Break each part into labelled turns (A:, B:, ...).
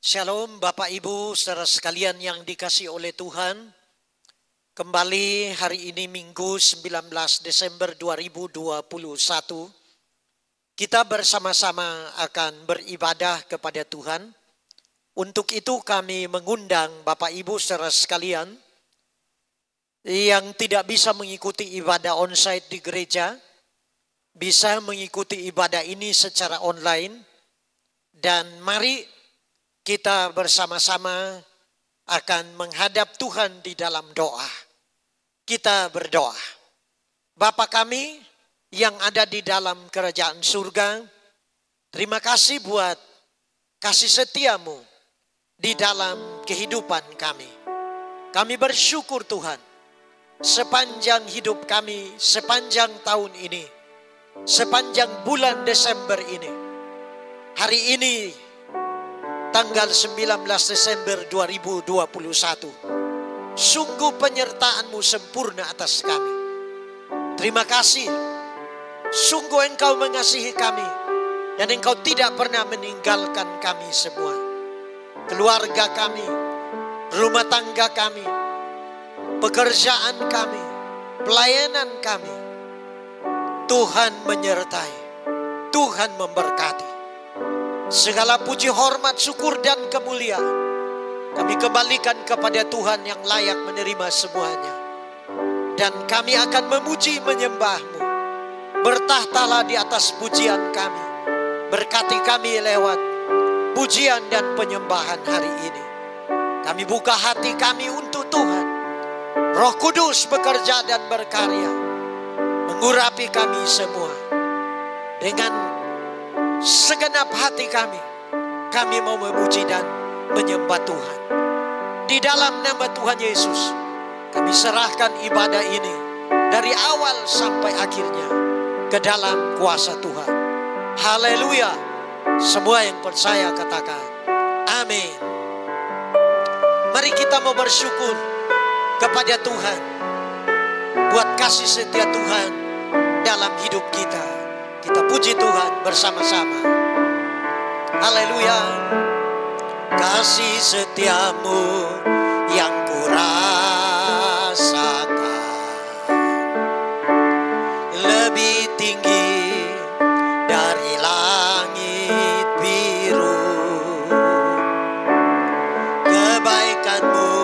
A: Shalom Bapak Ibu saudara sekalian yang dikasihi oleh Tuhan. Kembali hari ini Minggu 19 Desember 2021. Kita bersama-sama akan beribadah kepada Tuhan. Untuk itu kami mengundang Bapak Ibu saudara sekalian yang tidak bisa mengikuti ibadah onsite di gereja, bisa mengikuti ibadah ini secara online. Dan mari kita bersama-sama akan menghadap Tuhan di dalam doa. Kita berdoa. Bapa kami yang ada di dalam kerajaan surga, terima kasih buat kasih setiamu di dalam kehidupan kami. Kami bersyukur Tuhan, sepanjang hidup kami, sepanjang tahun ini, sepanjang bulan Desember ini, hari ini tanggal 19 Desember 2021. Sungguh penyertaan-Mu sempurna atas kami. Terima kasih. Sungguh Engkau mengasihi kami. Dan Engkau tidak pernah meninggalkan kami semua. Keluarga kami, rumah tangga kami, pekerjaan kami, pelayanan kami. Tuhan menyertai. Tuhan memberkati. Segala puji, hormat, syukur, dan kemuliaan kami kembalikan kepada Tuhan yang layak menerima semuanya. Dan kami akan memuji menyembah-Mu. Bertahtalah di atas pujian kami. Berkati kami lewat pujian dan penyembahan hari ini. Kami buka hati kami untuk Tuhan. Roh Kudus bekerja dan berkarya, mengurapi kami semua. Dengan segenap hati kami mau memuji dan menyembah Tuhan. Di dalam nama Tuhan Yesus, kami serahkan ibadah ini dari awal sampai akhirnya ke dalam kuasa Tuhan. Haleluya. Semua yang percaya katakan amin. Mari kita mau bersyukur kepada Tuhan buat kasih setia Tuhan dalam hidup kita. Kita puji Tuhan bersama-sama. Haleluya. Kasih setiamu yang kurasakan lebih tinggi dari langit biru. Kebaikanmu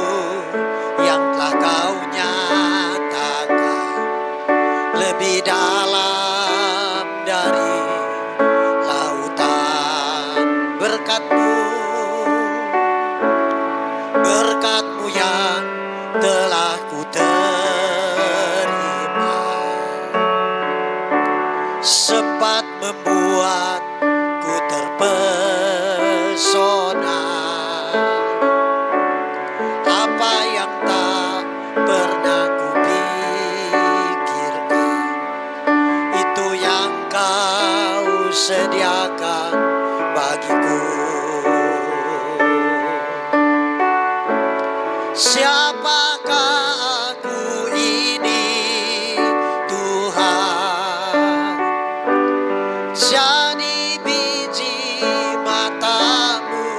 A: yang telah kau nyatakan lebih dalam dari lautan. Berkat-Mu yang telah ku terima sempat membuatku terpesona. Apa yang tak pernah ku pikirkan, itu yang kau sediakan bagiku. Siapakah aku ini Tuhan? Jadi biji mata-Mu.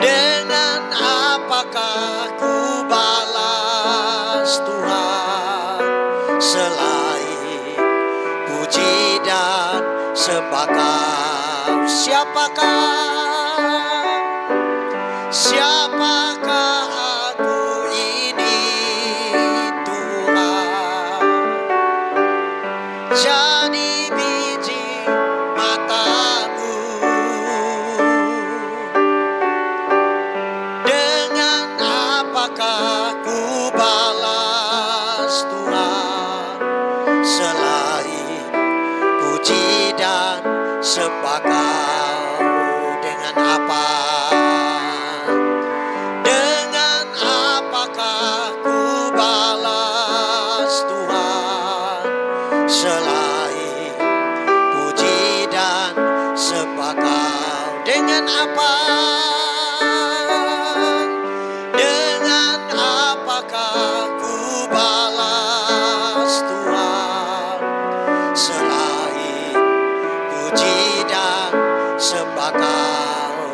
A: Dengan apakah ku balas Tuhan selain puji dan sembah Kau? Siapakah aku ini Tuhan? Jadi biji mata-Mu. Dengan apakah ku balas Tuhan selain puji dan sembah Kau? Dengan apa? Selain puji dan sembah Kau. Dengan apa? Dengan apakah ku balas Tuhan selain puji dan sembah Kau.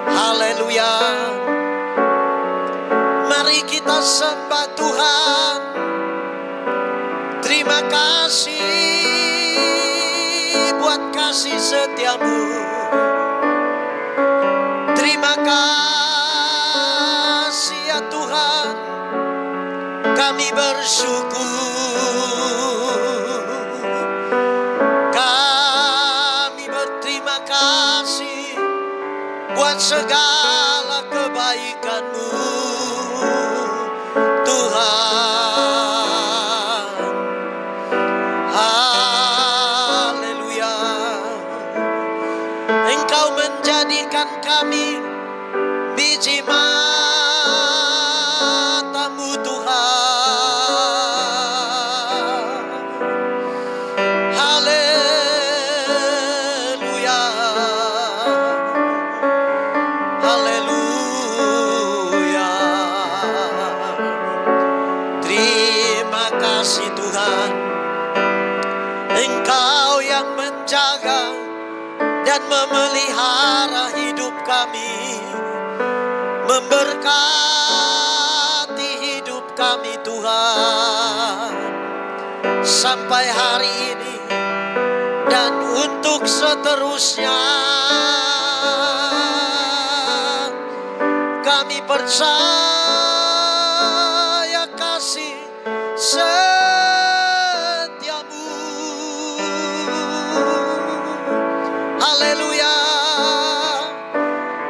A: Haleluya. Mari kita sembah Tuhan. Terima kasih buat kasih setiamu. Terima kasih ya Tuhan, kami bersyukur. Kami berterima kasih buat segala kebaikan-Mu Tuhan. Haleluya. Engkau menjadikan kami biji mata-Mu Tuhan. Haleluya. Haleluya. Terima kasih Tuhan. Engkau yang menjaga dan memelihara hidup kami, memberkati hidup kami Tuhan, sampai hari ini dan untuk seterusnya. Kami percaya kasih setiamu. Haleluya.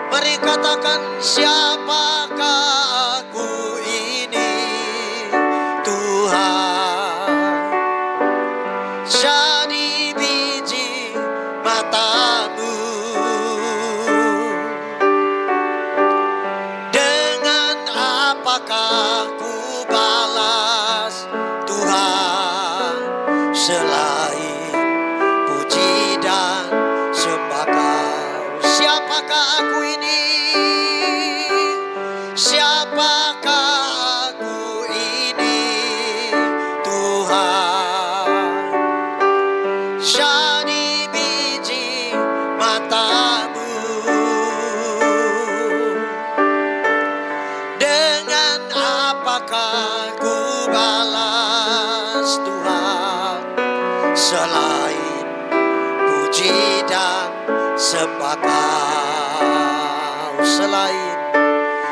A: Mari katakan, siapakah aku ini Tuhan? Jadi biji mata-Mu. Dengan apakah ku balas Tuhan selain puji dan sembah Kau? Siapakah aku ini? Siapakah aku ini Tuhan? Jadi biji mata-Mu. Dengan apakah ku balas Tuhan selain puji dan sembah Kau?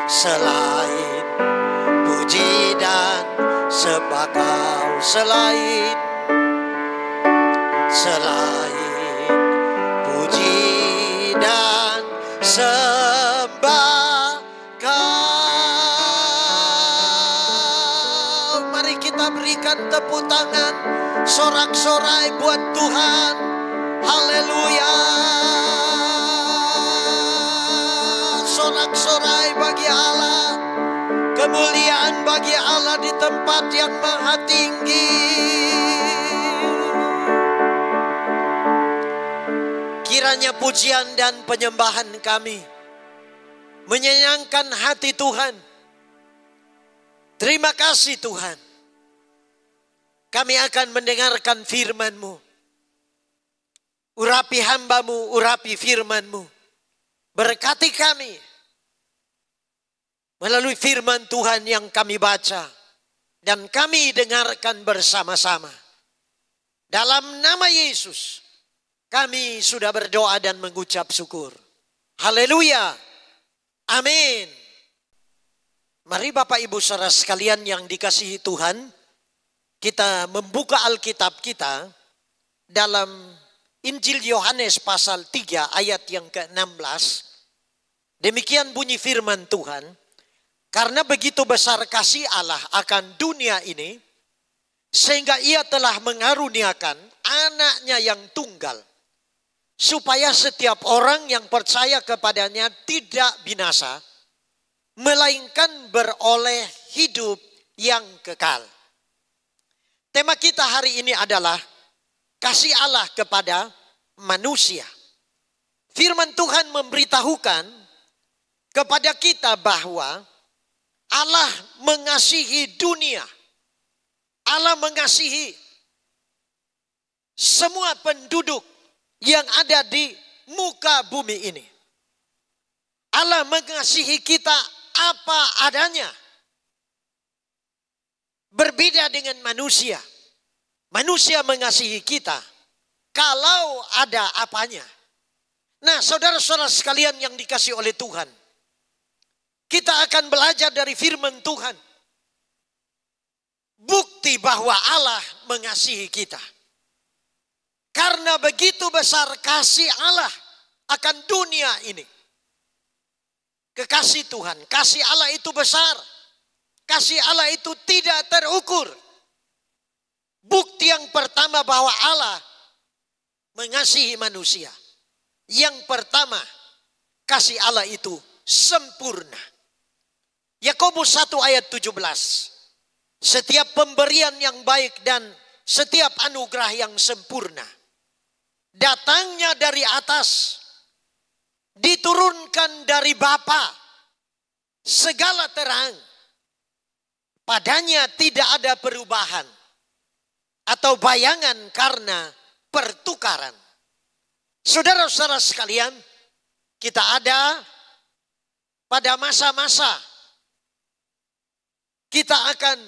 A: Selain puji dan sembah Kau, selain puji dan sembah Kau. Mari kita berikan tepuk tangan, sorak-sorai buat Tuhan. Haleluya. Sorak-sorai bagi Allah. Kemuliaan bagi Allah di tempat yang maha tinggi. Kiranya pujian dan penyembahan kami menyenangkan hati Tuhan. Terima kasih Tuhan. Kami akan mendengarkan firman-Mu. Urapi hamba-Mu, urapi firman-Mu. Berkati kami melalui firman Tuhan yang kami baca dan kami dengarkan bersama-sama. Dalam nama Yesus kami sudah berdoa dan mengucap syukur. Haleluya. Amin. Mari Bapak Ibu Saudara sekalian yang dikasihi Tuhan, kita membuka Alkitab kita dalam Injil Yohanes pasal 3 ayat yang ke-16. Demikian bunyi firman Tuhan. Karena begitu besar kasih Allah akan dunia ini, sehingga Ia telah mengaruniakan anaknya yang tunggal, supaya setiap orang yang percaya kepadanya tidak binasa, melainkan beroleh hidup yang kekal. Tema kita hari ini adalah kasih Allah kepada manusia. Firman Tuhan memberitahukan kepada kita bahwa Allah mengasihi dunia. Allah mengasihi semua penduduk yang ada di muka bumi ini. Allah mengasihi kita apa adanya. Berbeda dengan manusia. Manusia mengasihi kita kalau ada apanya. Nah, saudara-saudara sekalian yang dikasihi oleh Tuhan, kita akan belajar dari firman Tuhan. Bukti bahwa Allah mengasihi kita. Karena begitu besar kasih Allah akan dunia ini. Kekasih Tuhan, kasih Allah itu besar. Kasih Allah itu tidak terukur. Bukti yang pertama bahwa Allah mengasihi manusia. Yang pertama, kasih Allah itu sempurna. Yakobus 1 ayat 17. Setiap pemberian yang baik dan setiap anugerah yang sempurna datangnya dari atas, diturunkan dari Bapa, segala terang. Padanya tidak ada perubahan atau bayangan karena pertukaran. Saudara-saudara sekalian, kita ada pada masa-masa kita akan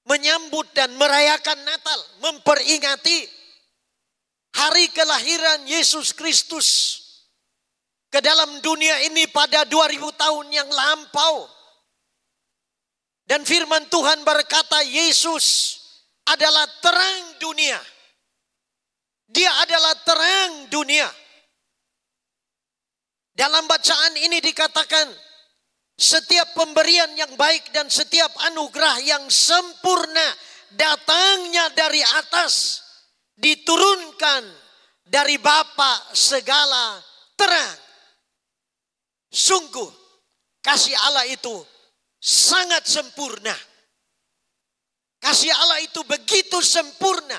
A: menyambut dan merayakan Natal, memperingati hari kelahiran Yesus Kristus ke dalam dunia ini pada 2000 tahun yang lampau. Dan firman Tuhan berkata, Yesus adalah terang dunia. Dia adalah terang dunia. Dalam bacaan ini dikatakan, setiap pemberian yang baik dan setiap anugerah yang sempurna datangnya dari atas, diturunkan dari Bapa segala terang. Sungguh kasih Allah itu sangat sempurna. Kasih Allah itu begitu sempurna.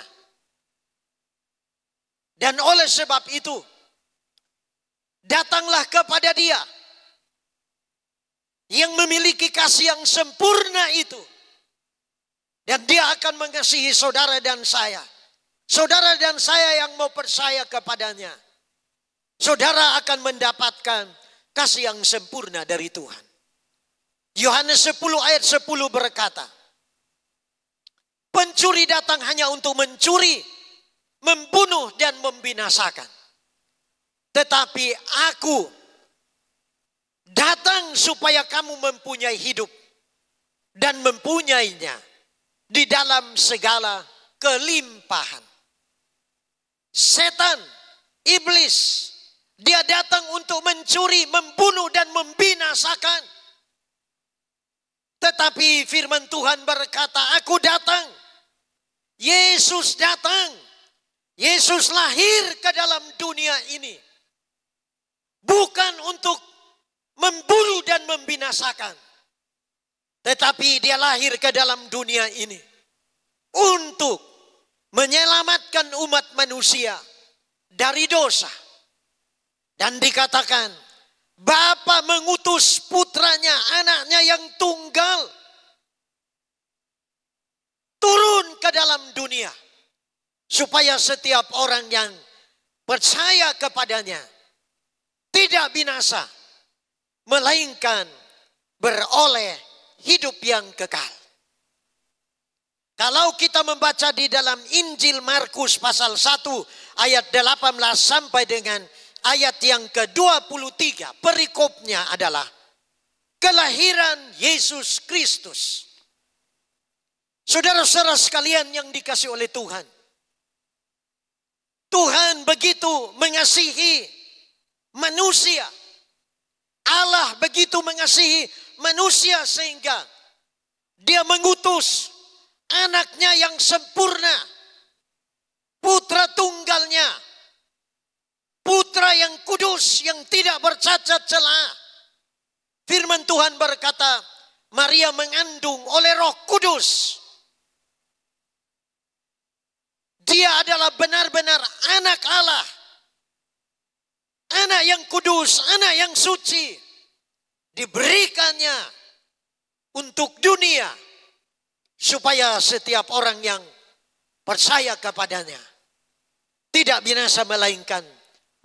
A: Dan oleh sebab itu, datanglah kepada Dia yang memiliki kasih yang sempurna itu. Dan Dia akan mengasihi saudara dan saya. Saudara dan saya yang mau percaya kepadanya, saudara akan mendapatkan kasih yang sempurna dari Tuhan. Yohanes 10 ayat 10 berkata, pencuri datang hanya untuk mencuri, membunuh dan membinasakan. Tetapi aku datang supaya kamu mempunyai hidup dan mempunyainya di dalam segala kelimpahan. Setan, iblis, dia datang untuk mencuri, membunuh dan membinasakan. Tetapi firman Tuhan berkata, aku datang. Yesus datang. Yesus lahir ke dalam dunia ini. Bukan untuk membunuh dan membinasakan. Tetapi Dia lahir ke dalam dunia ini untuk menyelamatkan umat manusia dari dosa. Dan dikatakan, Bapa mengutus putranya, anaknya yang tunggal, turun ke dalam dunia. Supaya setiap orang yang percaya kepadanya tidak binasa, melainkan beroleh hidup yang kekal. Kalau kita membaca di dalam Injil Markus pasal 1 ayat 18 sampai dengan ayat yang ke-23, perikopnya adalah kelahiran Yesus Kristus. Saudara-saudara sekalian yang dikasihi oleh Tuhan, Tuhan begitu mengasihi manusia. Allah begitu mengasihi manusia sehingga Dia mengutus anaknya yang sempurna, putra tunggalnya, putra yang kudus, yang tidak bercacat celah. Firman Tuhan berkata, Maria mengandung oleh Roh Kudus. Dia adalah benar-benar anak Allah. Anak yang kudus, anak yang suci. Diberikannya untuk dunia. Supaya setiap orang yang percaya kepadanya tidak binasa melainkan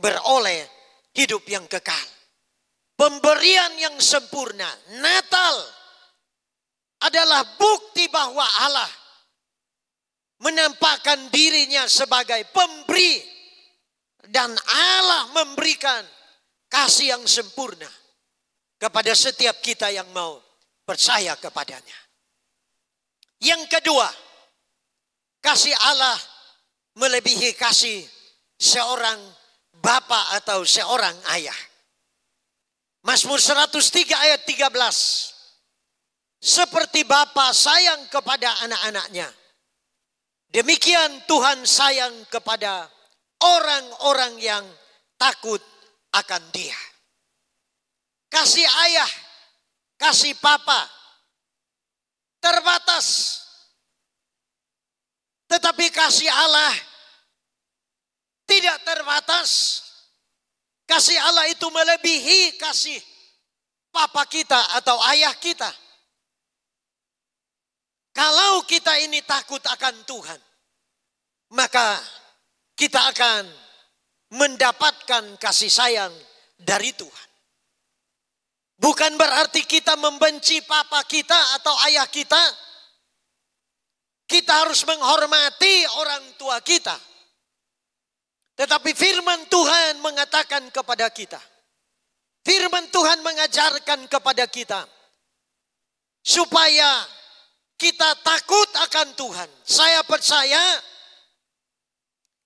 A: beroleh hidup yang kekal. Pemberian yang sempurna. Natal adalah bukti bahwa Allah menampakkan dirinya sebagai pemberi. Dan Allah memberikan kasih yang sempurna kepada setiap kita yang mau percaya kepadanya. Yang kedua, kasih Allah melebihi kasih seorang bapa atau seorang ayah. Mazmur 103 ayat 13. Seperti bapa sayang kepada anak-anaknya, demikian Tuhan sayang kepada orang-orang yang takut akan Dia. Kasih ayah, kasih papa terbatas. Tetapi kasih Allah tidak terbatas. Kasih Allah itu melebihi kasih papa kita atau ayah kita. Kalau kita ini takut akan Tuhan, maka kita akan mendapatkan kasih sayang dari Tuhan. Bukan berarti kita membenci papa kita atau ayah kita. Kita harus menghormati orang tua kita. Tetapi firman Tuhan mengatakan kepada kita. Firman Tuhan mengajarkan kepada kita. Supaya kita takut akan Tuhan. Saya percaya.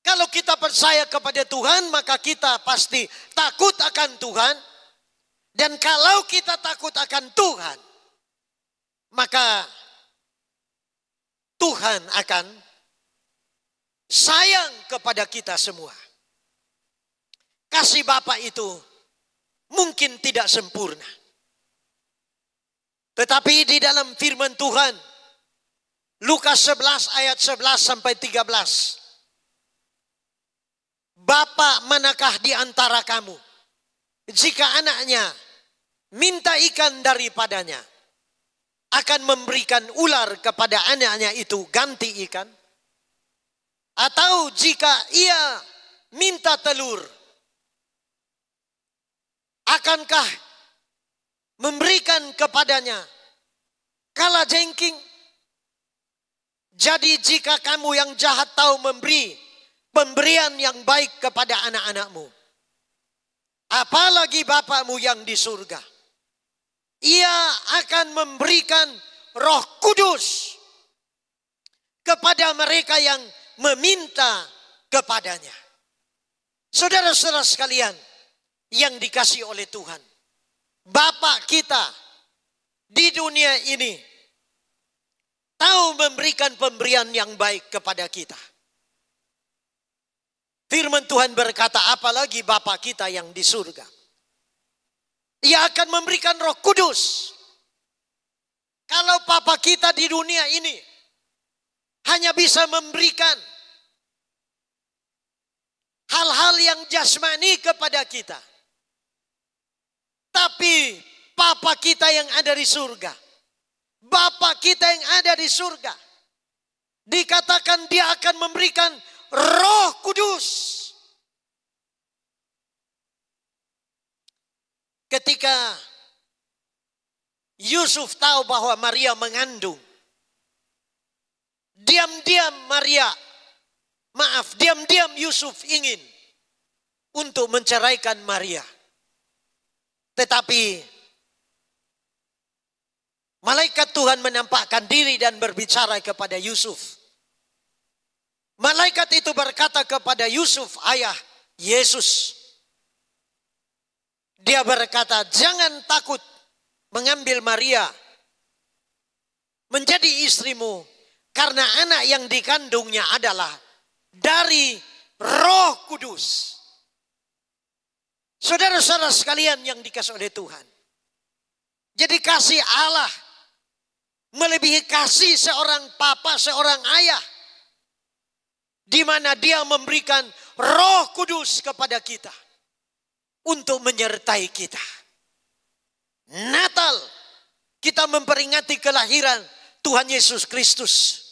A: Kalau kita percaya kepada Tuhan, maka kita pasti takut akan Tuhan. Dan kalau kita takut akan Tuhan, maka Tuhan akan sayang kepada kita semua. Kasih Bapa itu mungkin tidak sempurna. Tetapi di dalam firman Tuhan, Lukas 11 ayat 11 sampai 13. Bapa manakah di antara kamu, jika anaknya minta ikan daripadanya, akan memberikan ular kepada anaknya itu ganti ikan? Atau jika ia minta telur, akankah memberikan kepadanya kalajengking? Jadi jika kamu yang jahat tahu memberi pemberian yang baik kepada anak-anakmu, apalagi Bapamu yang di surga, Ia akan memberikan Roh Kudus kepada mereka yang meminta kepadanya. Saudara-saudara sekalian yang dikasihi oleh Tuhan, Bapa kita di dunia ini tahu memberikan pemberian yang baik kepada kita. Firman Tuhan berkata, apalagi Bapa kita yang di surga, Ia akan memberikan Roh Kudus. Kalau Bapa kita di dunia ini hanya bisa memberikan hal-hal yang jasmani kepada kita, tapi Bapa kita yang ada di surga, Bapa kita yang ada di surga, dikatakan Dia akan memberikan Roh Kudus. Ketika Yusuf tahu bahwa Maria mengandung, diam-diam Yusuf ingin untuk menceraikan Maria. Tetapi malaikat Tuhan menampakkan diri dan berbicara kepada Yusuf. Malaikat itu berkata kepada Yusuf, ayah Yesus. Dia berkata, jangan takut mengambil Maria menjadi istrimu, karena anak yang dikandungnya adalah dari Roh Kudus. Saudara-saudara sekalian yang dikasihi oleh Tuhan, jadi kasih Allah melebihi kasih seorang papa, seorang ayah, di mana Dia memberikan Roh Kudus kepada kita untuk menyertai kita. Natal, kita memperingati kelahiran Tuhan Yesus Kristus.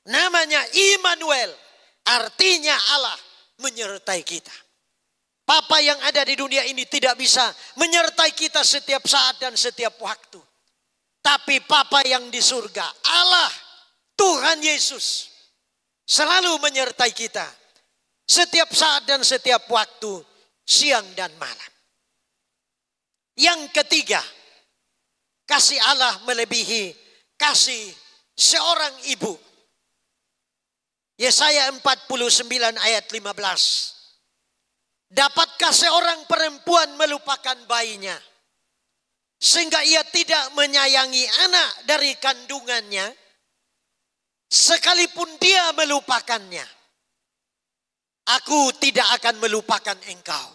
A: Namanya Immanuel, artinya Allah menyertai kita. Papa Papa yang ada di dunia ini tidak bisa menyertai kita setiap saat dan setiap waktu. Tapi Papa yang di surga, Allah, Tuhan Yesus, selalu menyertai kita. Setiap saat dan setiap waktu, siang dan malam. Yang ketiga, kasih Allah melebihi kasih seorang ibu. Yesaya 49 ayat 15. Dapatkah seorang perempuan melupakan bayinya, sehingga ia tidak menyayangi anak dari kandungannya, sekalipun dia melupakannya? Aku tidak akan melupakan engkau.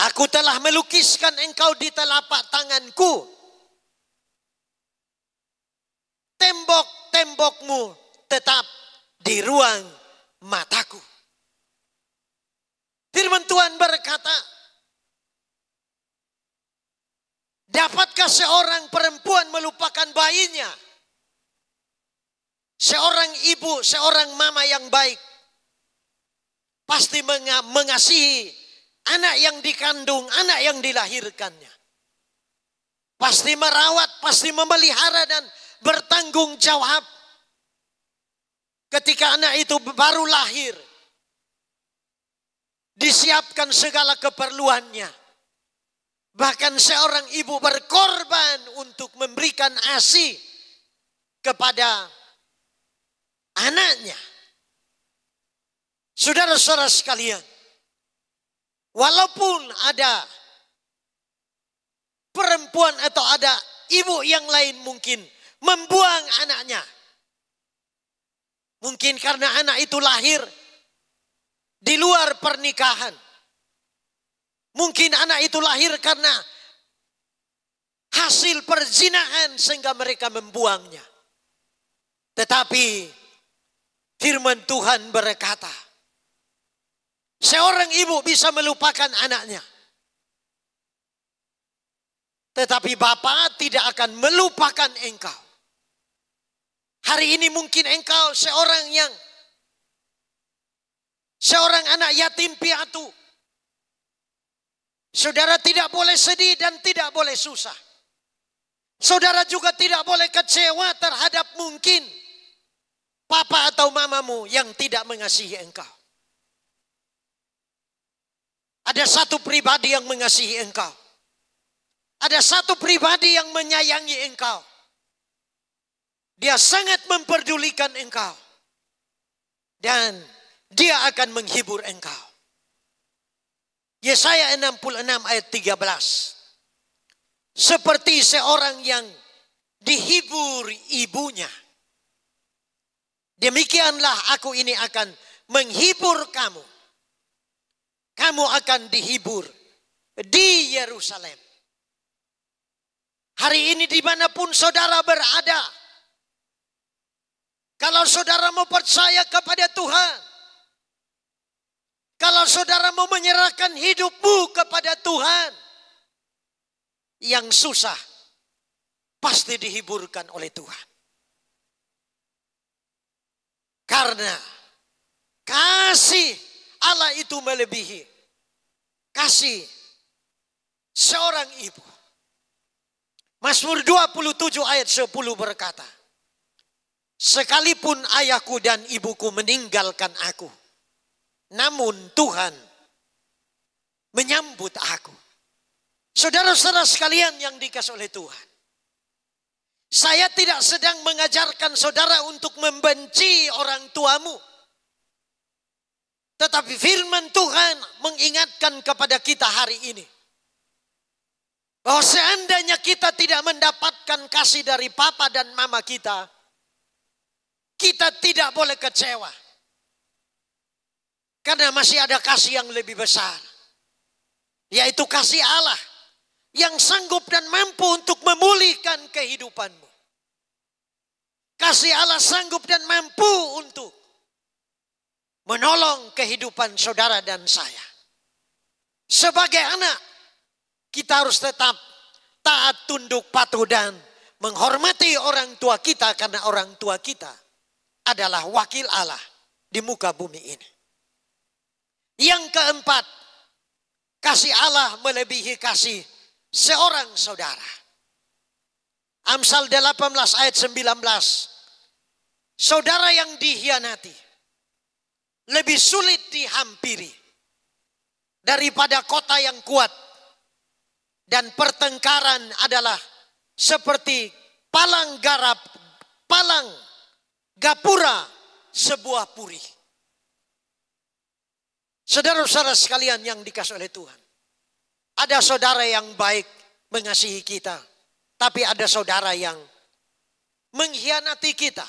A: Aku telah melukiskan engkau di telapak tanganku. Tembok-tembokmu tetap di ruang mataku. Firman Tuhan berkata, dapatkah seorang perempuan melupakan bayinya? Seorang ibu, seorang mama yang baik pasti mengasihi anak yang dikandung, anak yang dilahirkannya. Pasti merawat, pasti memelihara dan bertanggung jawab. Ketika anak itu baru lahir, disiapkan segala keperluannya. Bahkan seorang ibu berkorban untuk memberikan ASI kepada anaknya. Saudara-saudara sekalian, walaupun ada perempuan atau ada ibu yang lain mungkin membuang anaknya. Mungkin karena anak itu lahir di luar pernikahan. Mungkin anak itu lahir karena hasil perzinahan sehingga mereka membuangnya. Tetapi firman Tuhan berkata, seorang ibu bisa melupakan anaknya, tetapi Bapa tidak akan melupakan engkau. Hari ini mungkin engkau seorang anak yatim piatu. Saudara tidak boleh sedih dan tidak boleh susah. Saudara juga tidak boleh kecewa terhadap mungkin papa atau mamamu yang tidak mengasihi engkau. Ada satu pribadi yang mengasihi engkau. Ada satu pribadi yang menyayangi engkau. Dia sangat memperdulikan engkau. Dan dia akan menghibur engkau. Yesaya 66 ayat 13. Seperti seorang yang dihibur ibunya, demikianlah aku ini akan menghibur kamu. Kamu akan dihibur di Yerusalem. Hari ini dimanapun saudara berada, kalau saudara mau percaya kepada Tuhan, kalau saudara mau menyerahkan hidupmu kepada Tuhan, yang susah pasti dihiburkan oleh Tuhan. Karena kasih Allah itu melebihi kasih seorang ibu. Mazmur 27 ayat 10 berkata, sekalipun ayahku dan ibuku meninggalkan aku, namun Tuhan menyambut aku. Saudara-saudara sekalian yang dikasihi oleh Tuhan, saya tidak sedang mengajarkan saudara untuk membenci orang tuamu. Tetapi firman Tuhan mengingatkan kepada kita hari ini, bahwa seandainya kita tidak mendapatkan kasih dari papa dan mama kita, kita tidak boleh kecewa. Karena masih ada kasih yang lebih besar, yaitu kasih Allah yang sanggup dan mampu untuk memulihkan kehidupanmu. Kasih Allah sanggup dan mampu untuk menolong kehidupan saudara dan saya. Sebagai anak, kita harus tetap taat, tunduk, patuh dan menghormati orang tua kita, karena orang tua kita adalah wakil Allah di muka bumi ini. Yang keempat, kasih Allah melebihi kasih seorang saudara. Amsal 18 ayat 19. Saudara yang dihianati lebih sulit dihampiri daripada kota yang kuat. Dan pertengkaran adalah seperti palang gapura sebuah puri. Saudara-saudara sekalian yang dikasihi oleh Tuhan. Ada saudara yang baik mengasihi kita. Tapi ada saudara yang mengkhianati kita.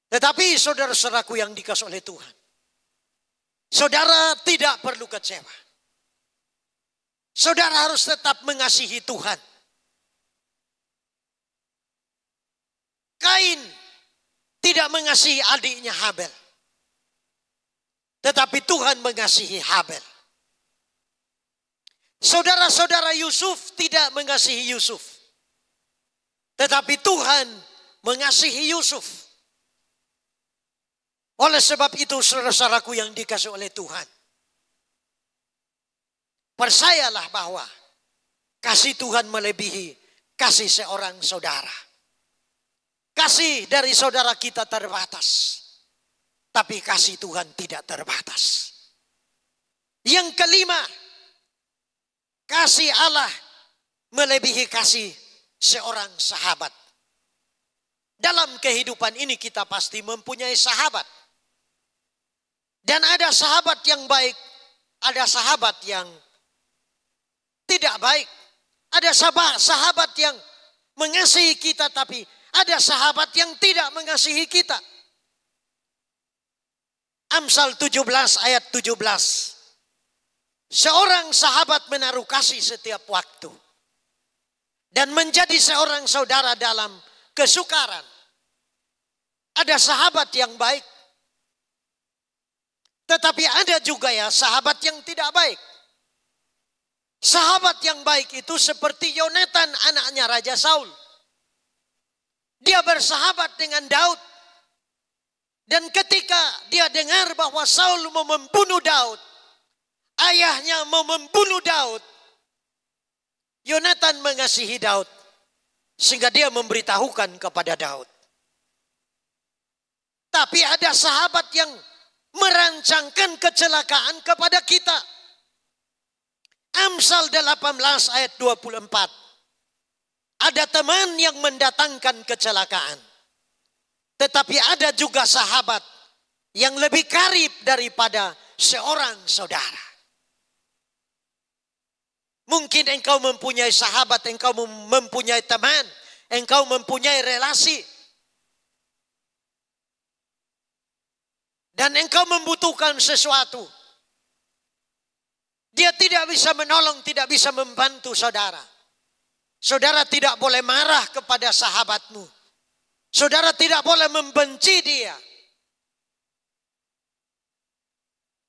A: Tetapi saudara-saudaraku yang dikasihi oleh Tuhan. Saudara tidak perlu kecewa. Saudara harus tetap mengasihi Tuhan. Kain tidak mengasihi adiknya Habel. Tetapi Tuhan mengasihi Habel. Saudara-saudara Yusuf tidak mengasihi Yusuf. Tetapi Tuhan mengasihi Yusuf. Oleh sebab itu saudara-saudaraku yang dikasihi oleh Tuhan. Percayalah bahwa kasih Tuhan melebihi kasih seorang saudara. Kasih dari saudara kita terbatas. Tapi kasih Tuhan tidak terbatas. Yang kelima, kasih Allah melebihi kasih seorang sahabat. Dalam kehidupan ini kita pasti mempunyai sahabat. Dan ada sahabat yang baik, ada sahabat yang tidak baik. Ada sahabat yang mengasihi kita, tapi ada sahabat yang tidak mengasihi kita. Amsal 17 ayat 17. Seorang sahabat menaruh kasih setiap waktu. Dan menjadi seorang saudara dalam kesukaran. Ada sahabat yang baik. Tetapi ada juga ya sahabat yang tidak baik. Sahabat yang baik itu seperti Yonatan, anaknya Raja Saul. Dia bersahabat dengan Daud. Dan ketika dia dengar bahwa Saul mau membunuh Daud, ayahnya mau membunuh Daud, Yonatan mengasihi Daud. Sehingga dia memberitahukan kepada Daud. Tapi ada sahabat yang merancangkan kecelakaan kepada kita. Amsal 18 ayat 24. Ada teman yang mendatangkan kecelakaan. Tetapi ada juga sahabat yang lebih karib daripada seorang saudara. Mungkin engkau mempunyai sahabat, engkau mempunyai teman, engkau mempunyai relasi. Dan engkau membutuhkan sesuatu. Dia tidak bisa menolong, tidak bisa membantu saudara. Saudara tidak boleh marah kepada sahabatmu. Saudara tidak boleh membenci dia.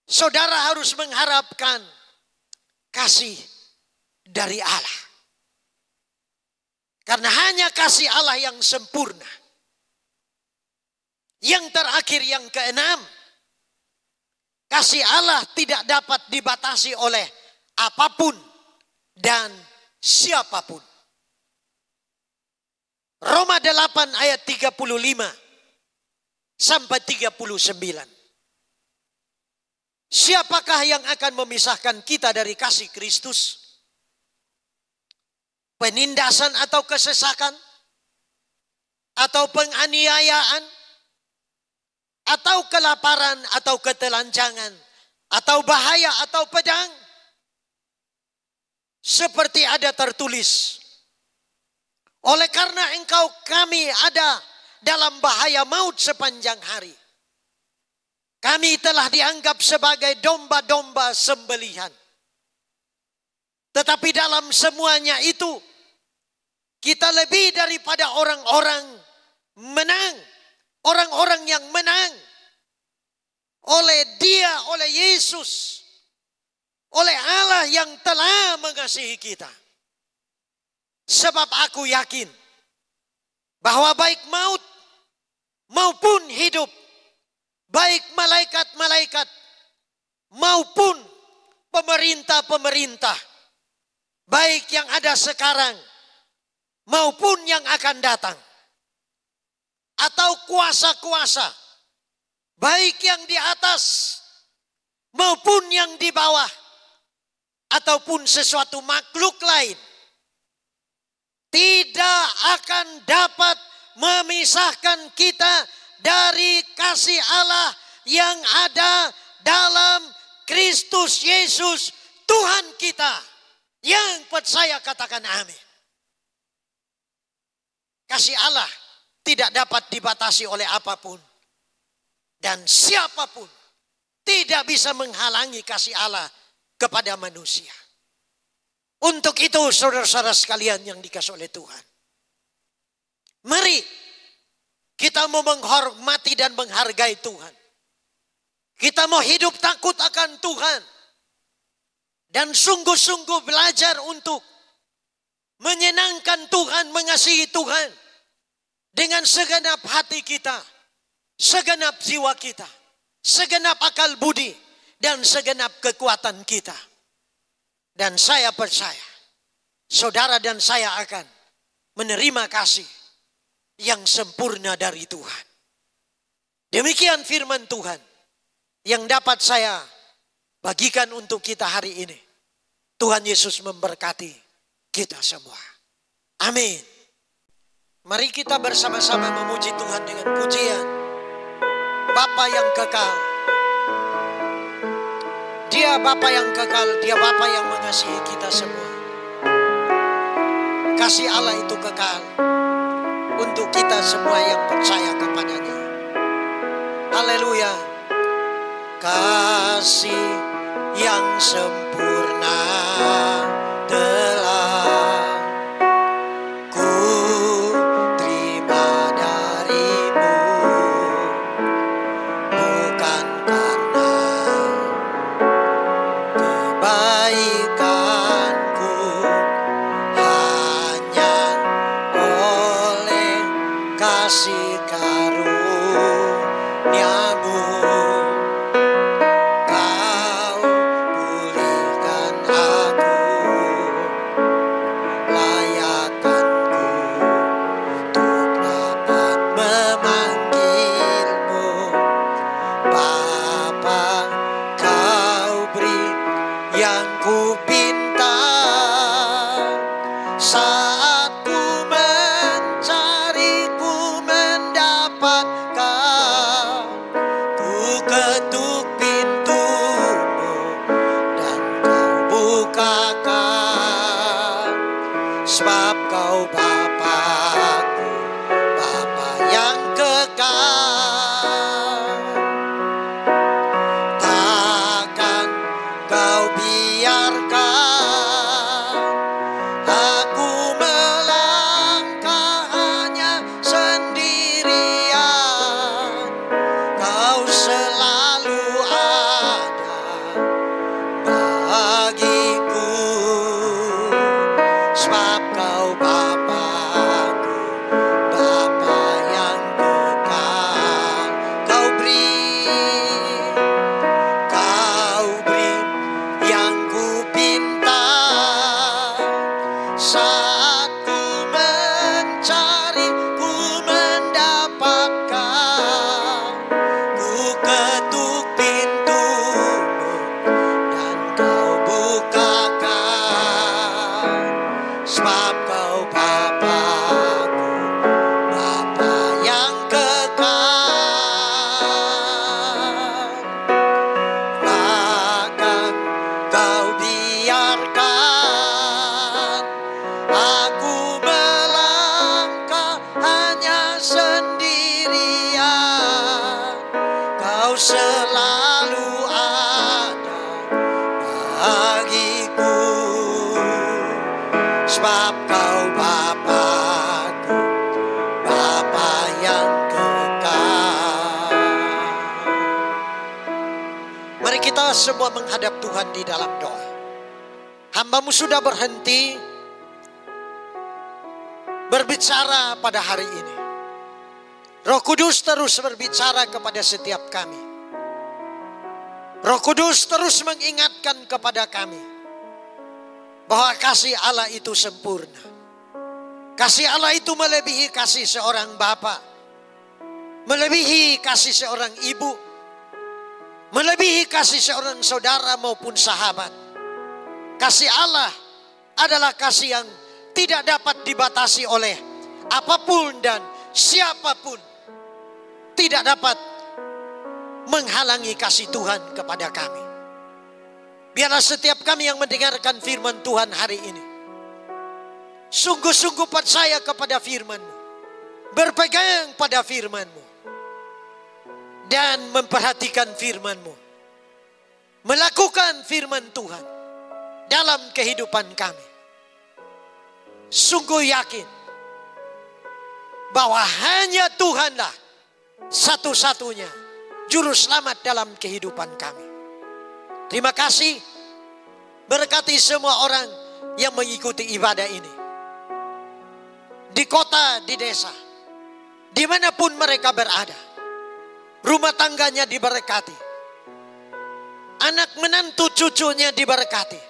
A: Saudara harus mengharapkan kasih dari Allah. Karena hanya kasih Allah yang sempurna. Yang terakhir, yang keenam. Kasih Allah tidak dapat dibatasi oleh apapun dan siapapun. Roma 8 ayat 35 sampai 39. Siapakah yang akan memisahkan kita dari kasih Kristus? Penindasan atau kesesakan? Atau penganiayaan? Atau kelaparan, atau ketelanjangan, atau bahaya, atau pedang. Seperti ada tertulis, oleh karena engkau kami ada dalam bahaya maut sepanjang hari. Kami telah dianggap sebagai domba-domba sembelihan. Tetapi dalam semuanya itu, kita lebih daripada orang-orang menang. Orang-orang yang menang oleh Dia, oleh Yesus, oleh Allah yang telah mengasihi kita. Sebab aku yakin bahwa baik maut maupun hidup, baik malaikat-malaikat maupun pemerintah-pemerintah, baik yang ada sekarang maupun yang akan datang, atau kuasa-kuasa, baik yang di atas maupun yang di bawah, ataupun sesuatu makhluk lain, tidak akan dapat memisahkan kita dari kasih Allah yang ada dalam Kristus Yesus Tuhan kita. Yang percaya katakan amin. Kasih Allah tidak dapat dibatasi oleh apapun. Dan siapapun tidak bisa menghalangi kasih Allah kepada manusia. Untuk itu saudara-saudara sekalian yang dikasihi oleh Tuhan, mari kita mau menghormati dan menghargai Tuhan. Kita mau hidup takut akan Tuhan. Dan sungguh-sungguh belajar untuk menyenangkan Tuhan, mengasihi Tuhan. Dengan segenap hati kita, segenap jiwa kita, segenap akal budi, dan segenap kekuatan kita. Dan saya percaya, saudara dan saya akan menerima kasih yang sempurna dari Tuhan. Demikian firman Tuhan yang dapat saya bagikan untuk kita hari ini. Tuhan Yesus memberkati kita semua. Amin. Mari kita bersama-sama memuji Tuhan dengan pujian Bapa yang kekal. Dia Bapa yang kekal, Dia Bapa yang mengasihi kita semua. Kasih Allah itu kekal untuk kita semua yang percaya kepadanya. Haleluya. Kasih yang sempurna telah ku terima darimu, bukan karena kebaikanku, hanya oleh kasih karuniamu. Sebab kau Bapa-Ku, Bapa yang kekal. Takkan kau biarkan aku melangkah hanya sendirian. Kau selalu ada bagiku. Sebab kau Bapa-Ku, Bapa yang kekal. Kau beri yang ku pinta. Saat ku mencari, ku mendapatkan. Ku ketuk pintumu dan kau bukakan. Sebab kau Bapa-Ku, Bapa yang kekal. Takkan kau biarkan aku melangkah hanya sendirian. Kau selalu ada bagiku. Sebab kau Bapa-Ku, Bapa yang kekal. Mari kita semua menghadap Tuhan di dalam doa. Hamba-Mu sudah berhenti berbicara pada hari ini. Roh Kudus terus berbicara kepada setiap kami. Roh Kudus terus mengingatkan kepada kami bahwa kasih Allah itu sempurna. Kasih Allah itu melebihi kasih seorang bapa, melebihi kasih seorang ibu, melebihi kasih seorang saudara maupun sahabat. Kasih Allah adalah kasih yang tidak dapat dibatasi oleh apapun dan siapapun. Tidak dapat menghalangi kasih Tuhan kepada kami. Biarlah setiap kami yang mendengarkan firman Tuhan hari ini sungguh-sungguh percaya kepada firman-Mu, berpegang pada firman-Mu, dan memperhatikan firman-Mu, melakukan firman Tuhan dalam kehidupan kami. Sungguh yakin bahwa hanya Tuhanlah satu-satunya juru selamat dalam kehidupan kami. Terima kasih, berkati semua orang yang mengikuti ibadah ini, di kota, di desa, dimanapun mereka berada. Rumah tangganya diberkati, anak menantu cucunya diberkati,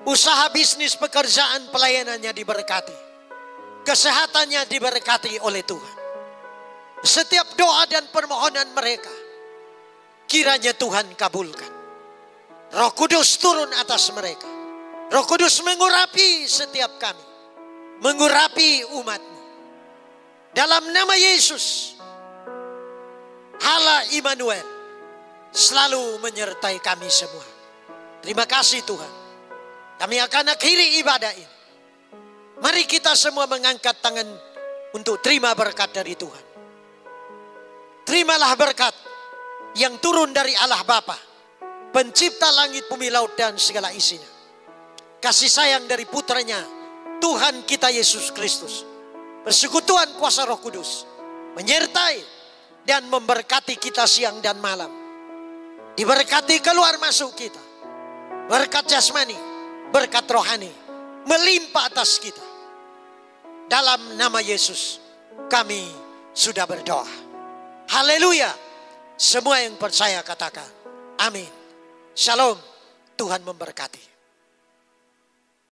A: usaha bisnis pekerjaan pelayanannya diberkati, kesehatannya diberkati oleh Tuhan. Setiap doa dan permohonan mereka kiranya Tuhan kabulkan. Roh Kudus turun atas mereka. Roh Kudus mengurapi setiap kami, mengurapi umat-Mu. Dalam nama Yesus, Allah Immanuel selalu menyertai kami semua. Terima kasih Tuhan. Kami akan akhiri ibadah ini. Mari kita semua mengangkat tangan untuk terima berkat dari Tuhan. Terimalah berkat yang turun dari Allah Bapa, pencipta langit, bumi, laut, dan segala isinya. Kasih sayang dari putranya, Tuhan kita Yesus Kristus. Persekutuan kuasa Roh Kudus menyertai dan memberkati kita siang dan malam. Diberkati keluar masuk kita. Berkat jasmani, berkat rohani melimpah atas kita. Dalam nama Yesus kami sudah berdoa. Haleluya. Semua yang percaya katakan amin. Shalom. Tuhan memberkati.